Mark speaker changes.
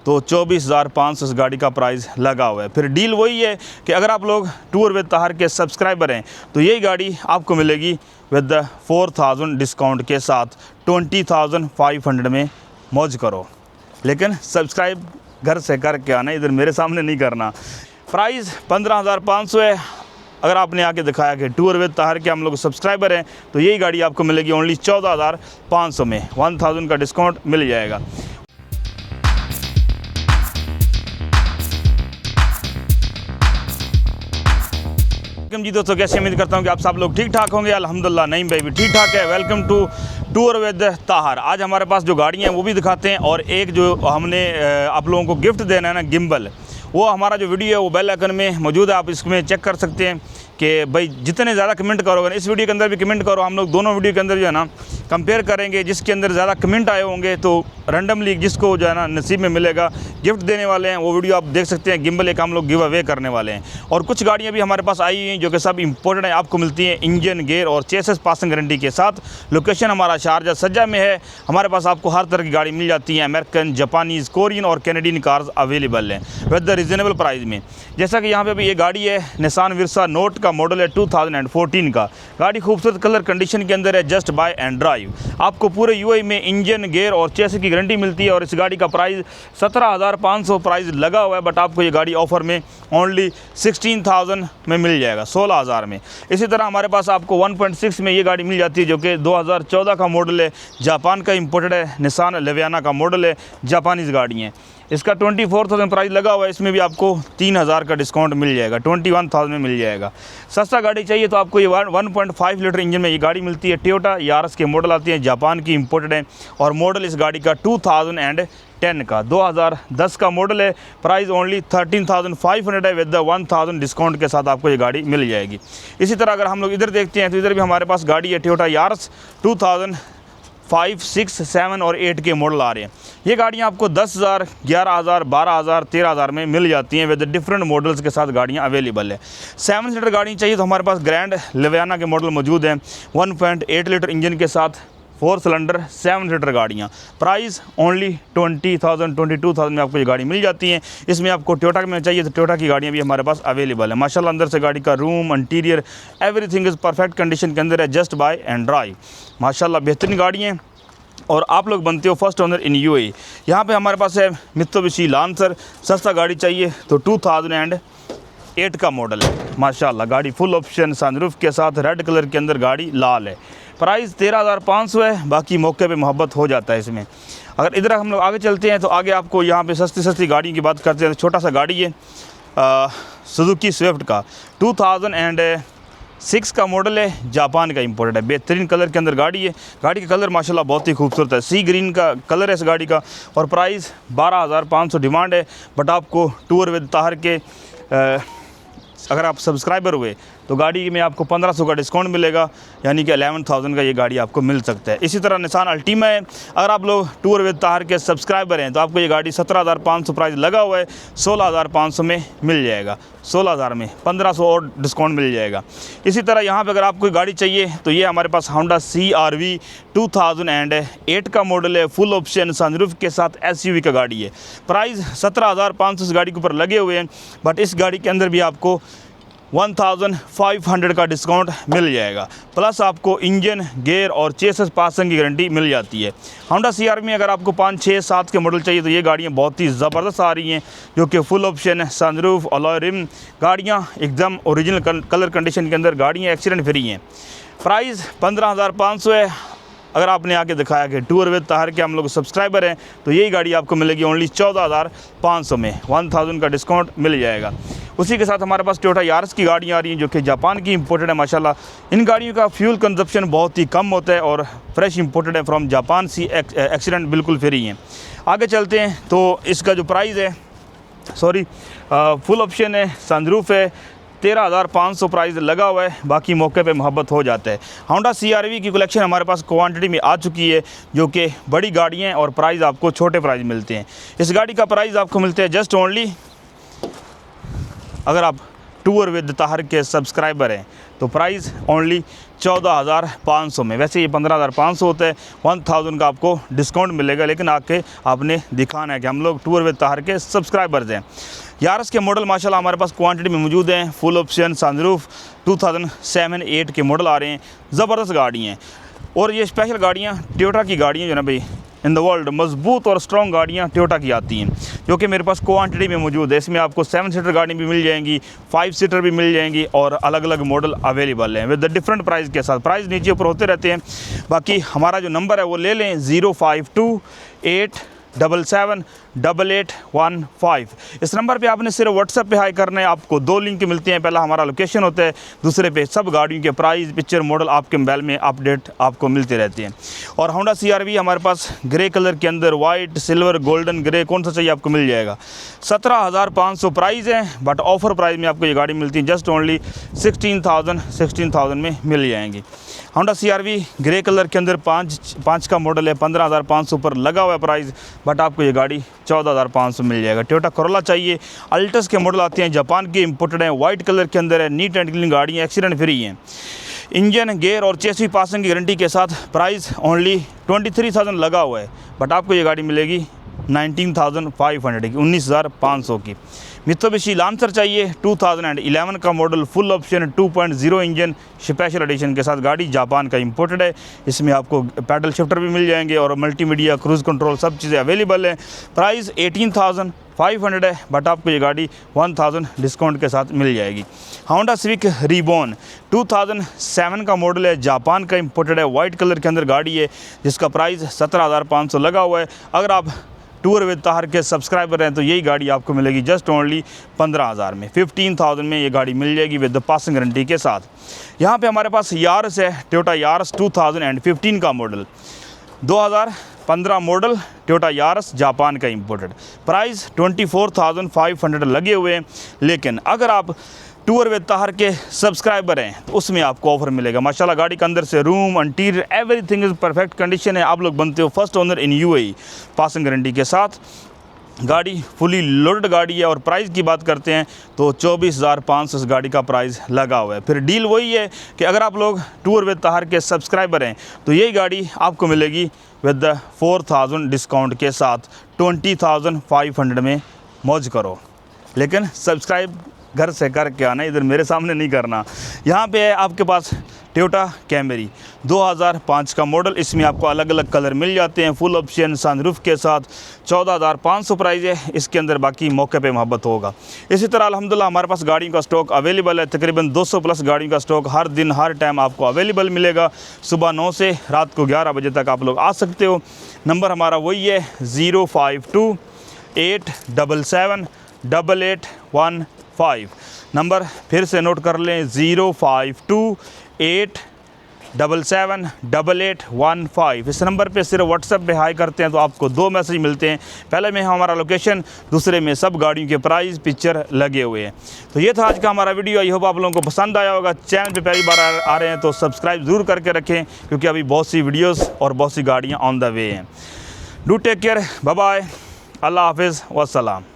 Speaker 1: तो 24,500 इस गाड़ी का प्राइस लगा हुआ है। फिर डील वही है कि अगर आप लोग टूर विद ताहर के सब्सक्राइबर हैं तो यही गाड़ी आपको मिलेगी विद 4,000 डिस्काउंट के साथ 20,500 में मौज करो। लेकिन सब्सक्राइब घर से करके आना, इधर मेरे सामने नहीं करना। प्राइस 15,500 है। अगर आपने आके दिखाया कि टूर विद ताहर के हम लोग सब्सक्राइबर हैं तो यही गाड़ी आपको मिलेगी ओनली 14,500 में, 1,000 का डिस्काउंट मिल जाएगा। जी दोस्तों, कैसे उम्मीद करता हूँ कि आप सब लोग ठीक ठाक होंगे। अल्हम्दुलिल्लाह नहीं भाई भी ठीक ठाक है। Welcome to tour with Tahir. आज हमारे पास जो गाड़ियाँ हैं वो भी दिखाते हैं और एक जो हमने आप लोगों को गिफ्ट देना है ना गिम्बल, वो हमारा जो वीडियो है वो बेल आइकन में मौजूद है। आप इसमें चेक कर सकते हैं कि भाई जितने ज़्यादा कमेंट करोगे, इस वीडियो के अंदर भी कमेंट करो, हम लोग दोनों वीडियो के अंदर जो है ना कंपेयर करेंगे। जिसके अंदर ज़्यादा कमेंट आए होंगे तो रैंडमली जिसको जो है ना नसीब में मिलेगा गिफ्ट देने वाले हैं। वो वीडियो आप देख सकते हैं। गिम्बल एक हम लोग गिव अवे करने वाले हैं। और कुछ गाड़ियाँ भी हमारे पास आई हुई हैं जो कि सब इंपोर्टेड हैं, आपको मिलती हैं इंजन, गेयर और चेसिस पासिंग गारंटी के साथ। लोकेशन हमारा शारजा सज्जा में है। हमारे पास आपको हर तरह की गाड़ी मिल जाती है। अमेरिकन, जापानीज़, कोरियन और कैनेडियन कार्स अवेलेबल हैं विद द रीज़नेबल प्राइस में। जैसा कि यहाँ पे अभी ये गाड़ी है निसान वर्सा नोट का मॉडल है 2014 का। गाड़ी खूबसूरत कलर कंडीशन के अंदर है। Just by and drive. आपको पूरे यूएई में इंजन, गेयर और चेसिस की गारंटी मिलती है। और इस गाड़ी का प्राइस 17,500 प्राइस लगा हुआ है, बट आपको ये गाड़ी ऑफर में ओनली 16,000 में मिल जाएगा, 16,000 में। इसी तरह हमारे पास आपको 1.6 में ये गाड़ी मिल जाती है जो कि 2014 का मॉडल है, जापान का इंपोर्टेड है, निसान लेवियाना का मॉडल है, जापानीज़ गाड़ी है। इसका 24,000 प्राइस लगा हुआ है। इसमें भी आपको 3,000 का डिस्काउंट मिल जाएगा, 21,000 में मिल जाएगा। सस्ता गाड़ी चाहिए तो आपको ये 1.5 लीटर इंजन में ये गाड़ी मिलती है। टोयोटा यारिस के मॉडल आती है, जापान की इंपोर्टेड है और मॉडल इस गाड़ी का 2010 का 2010 का मॉडल है। प्राइस ओनली 13,500 है विद द 1,000 डिस्काउंट के साथ आपको ये गाड़ी मिल जाएगी। इसी तरह अगर हम लोग इधर देखते हैं तो इधर भी हमारे पास गाड़ी है टोयोटा यारिस 2005, 6, 7 और 8 के मॉडल आ रहे हैं। ये गाड़ियाँ आपको 10,000, 11,000, 12,000, 13,000 में मिल जाती हैं विद डिफरेंट मॉडल्स के साथ गाड़ियाँ अवेलेबल है। 7 सीटर गाड़ी चाहिए तो हमारे पास ग्रैंड लेवियाना के मॉडल मौजूद हैं 1.8 लीटर इंजन के साथ, 4 सिलेंडर 7 सीटर गाड़ियाँ। प्राइस ओनली 20,000, 22,000 में आपको ये गाड़ी मिल जाती है। इसमें आपको टोयोटा में चाहिए तो टोयोटा की गाड़ियाँ भी हमारे पास अवेलेबल है। माशाल्लाह अंदर से गाड़ी का room, interior, everything is perfect condition के अंदर है। Just by and drive. माशाल्लाह बेहतरीन गाड़ी हैं और आप लोग बनते हो फर्स्ट ओनर इन यूएई। यहाँ पे हमारे पास है मित्सुबिशी लांसर। सस्ता गाड़ी चाहिए तो 2008 का मॉडल है। माशाल्लाह गाड़ी फुल ऑप्शन सनरूफ के साथ, रेड कलर के अंदर गाड़ी लाल है। प्राइस 13,500 है। बाकी मौके पे मोहब्बत हो जाता है इसमें। अगर इधर हम लोग आगे चलते हैं तो आगे आपको यहाँ पे सस्ती गाड़ियों की बात करते हैं। छोटा सा गाड़ी है सुजुकी स्विफ्ट का 2006 का मॉडल है, जापान का इंपोर्टेड है। बेहतरीन कलर के अंदर गाड़ी है। गाड़ी का कलर माशाल्लाह बहुत ही खूबसूरत है, सी ग्रीन का कलर है इस गाड़ी का। और प्राइस 12,500 डिमांड है, बट आपको टूर विद ताहर के अगर आप सब्सक्राइबर हुए तो गाड़ी में आपको 1,500 का डिस्काउंट मिलेगा, यानी कि 11,000 का ये गाड़ी आपको मिल सकता है। इसी तरह निसान अल्टीमा है। अगर आप लोग टूर विद ताहर के सब्सक्राइबर हैं तो आपको ये गाड़ी 17,500 प्राइस लगा हुआ है, 16,500 में मिल जाएगा। 16,000 में 1,500 और डिस्काउंट मिल जाएगा। इसी तरह यहाँ पे अगर आपको गाड़ी चाहिए तो ये हमारे पास होंडा CR-V 2008 का मॉडल है, फुल ऑप्शन सनरूफ के साथ SUV का गाड़ी है। प्राइस 17,500 इस गाड़ी के ऊपर लगे हुए हैं, बट इस गाड़ी के अंदर भी आपको 1,500 का डिस्काउंट मिल जाएगा। प्लस आपको इंजन, गेयर और चेसिस पासिंग की गारंटी मिल जाती है। होंडा CR में अगर आपको 5, 6, 7 के मॉडल चाहिए तो ये गाड़ियाँ बहुत ही ज़बरदस्त आ रही हैं, जो कि full option sunroof, alloy rim गाड़ियाँ एकदम ओरिजिनल कलर कंडीशन के अंदर गाड़ियाँ एक्सीडेंट फ्री हैं। प्राइस 15,500 है। अगर आपने आके दिखाया कि टूर विद ताहर के हम लोग सब्सक्राइबर हैं तो यही गाड़ी आपको मिलेगी ओनली 14,500 में, 1,000 का डिस्काउंट मिल जाएगा। उसी के साथ हमारे पास टोयोटा यारिस की गाड़ियाँ आ रही हैं जो कि जापान की इंपोर्टेड है। माशाल्लाह इन गाड़ियों का फ्यूल कंजप्शन बहुत ही कम होता है और फ्रेश इंपोर्टेड है फ्रॉम जापान सी, एक्सीडेंट बिल्कुल फ्री हैं। आगे चलते हैं तो इसका जो प्राइस है फुल ऑप्शन है, सनरूफ है, 13,500 प्राइस लगा हुआ है। बाकी मौके पे मोहब्बत हो जाता है। होंडा CR-V की कलेक्शन हमारे पास क्वांटिटी में आ चुकी है, जो कि बड़ी गाड़ियाँ हैं और प्राइस आपको छोटे प्राइस मिलते हैं। इस गाड़ी का प्राइस आपको मिलते हैं जस्ट ओनली, अगर आप टूर विद ताहर के सब्सक्राइबर हैं तो प्राइस ओनली 14,500 में। वैसे ये 15,500 होता है, 1,000 का आपको डिस्काउंट मिलेगा, लेकिन आके आपने दिखाना है कि हम लोग टूर विद ताहर के सब्सक्राइबर्स हैं। यारस के मॉडल माशाल्लाह हमारे पास क्वांटिटी में मौजूद हैं। फुल ऑप्शन सनरूफ 2007-8 के मॉडल आ रहे हैं, ज़बरदस्त गाड़ी हैं। और ये स्पेशल गाड़ियाँ टोयोटा की गाड़ियाँ जो ना भाई इन द वर्ल्ड मजबूत और स्ट्रॉन्ग गाड़ियाँ टोयोटा की आती हैं, जो कि मेरे पास क्वांटिटी में मौजूद है। इसमें आपको 7 सीटर गाड़ी भी मिल जाएंगी, 5 सीटर भी मिल जाएंगी और अलग अलग मॉडल अवेलेबल हैं विद डिफरेंट प्राइस के साथ। प्राइस नीचे ऊपर होते रहते हैं। बाकी हमारा जो नंबर है वो ले लें 052-877-8815। इस नंबर पे आपने सिर्फ व्हाट्सएप पे हाई करना है। आपको 2 लिंक मिलते हैं, पहला हमारा लोकेशन होता है, दूसरे पे सब गाड़ियों के प्राइस, पिक्चर, मॉडल आपके मोबाइल में अपडेट आपको मिलते रहते हैं। और होंडा CR-V हमारे पास ग्रे कलर के अंदर वाइट, सिल्वर, गोल्डन, ग्रे कौन सा चाहिए आपको मिल जाएगा। 17,500 प्राइस है, बट ऑफर प्राइस में आपको ये गाड़ी मिलती है जस्ट ओनली 16,000 में मिल जाएंगी। होंडा CR-V ग्रे कलर के अंदर 5 का मॉडल है, 15,500 पर लगा हुआ है प्राइस, बट आपको ये गाड़ी 14,500 मिल जाएगा। टोयोटा कोरोला चाहिए, अल्टस के मॉडल आते हैं, जापान के इंपोर्टेड हैं, वाइट कलर के अंदर है, नीट एंड क्लीन गाड़ी है, एक्सीडेंट फ्री हैं। इंजन, गेयर और चेसी पासिंग की गारंटी के साथ प्राइस ओनली 23,000 लगा हुआ है, बट आपको ये गाड़ी मिलेगी 19,500 की, 19,500 की। मित्सुबिशी लांसर चाहिए 2011 का model, full option 2.0 engine special edition के साथ, गाड़ी जापान का इंपोर्टेड है। इसमें आपको पैडल शिफ्टर भी मिल जाएंगे और मल्टीमीडिया, क्रूज़ कंट्रोल सब चीज़ें अवेलेबल है। प्राइस 18,500 है, बट आपको ये गाड़ी 1,000 डिस्काउंट के साथ मिल जाएगी। होंडा सिविक रिबॉर्न 2007 का मॉडल है, जापान का इंपोर्टेड है, वाइट कलर के अंदर गाड़ी है, जिसका प्राइस 17,500 लगा हुआ है। अगर आप टूर विद ताहर के सब्सक्राइबर हैं तो यही गाड़ी आपको मिलेगी जस्ट ओनली 15,000 में। 15,000 में ये गाड़ी मिल जाएगी विद द पासिंग गारंटी के साथ। यहाँ पे हमारे पास यारस है, टोयोटा यारस 2015 का model, 2015 model Toyota Yaris, Japan का इंपोर्टेड। प्राइस 24,500 लगे हुए हैं, लेकिन अगर आप टूर विद ताहर के सब्सक्राइबर हैं तो उसमें आपको ऑफर मिलेगा। माशाल्लाह गाड़ी के अंदर से room, interior, everything is perfect condition है। आप लोग बनते हो फर्स्ट ओनर इन UAE, पासिंग गारंटी के साथ। गाड़ी फुली लोडेड गाड़ी है। और प्राइस की बात करते हैं तो 24,500 इस गाड़ी का प्राइस लगा हुआ है। फिर डील वही है कि अगर आप लोग टूर विद ताहर के सब्सक्राइबर हैं तो यही गाड़ी आपको मिलेगी विद 4,000 डिस्काउंट के साथ। 20,500 में मौज करो, लेकिन सब्सक्राइब घर से करके आना, इधर मेरे सामने नहीं करना। यहाँ पे है आपके पास टोयोटा कैमरी 2005 का मॉडल, इसमें आपको अलग अलग कलर मिल जाते हैं, फुल ऑप्शन सनरूफ के साथ। 14,500 प्राइस है इसके अंदर, बाकी मौके पे मोहब्बत होगा। इसी तरह अल्हम्दुलिल्लाह हमारे पास गाड़ियों का स्टॉक अवेलेबल है, तकरीबन 200 प्लस गाड़ियों का स्टॉक हर दिन हर टाइम आपको अवेलेबल मिलेगा। सुबह 9 से रात को 11 बजे तक आप लोग आ सकते हो। नंबर हमारा वही है 052-877-8815। नंबर फिर से नोट कर लें 052-877-8815। इस नंबर पे सिर्फ व्हाट्सएप पे हाई करते हैं तो आपको 2 मैसेज मिलते हैं, पहले में हमारा लोकेशन, दूसरे में सब गाड़ियों के प्राइस, पिक्चर लगे हुए हैं। तो ये था आज का हमारा वीडियो। आई होप आप लोगों को पसंद आया होगा। चैनल पे पहली बार आ रहे हैं तो सब्सक्राइब ज़रूर करके रखें, क्योंकि अभी बहुत सी वीडियोज़ और बहुत सी गाड़ियाँ ऑन द वे हैं। Do take care, bye bye, अल्लाह हाफिज़, वस्सलाम।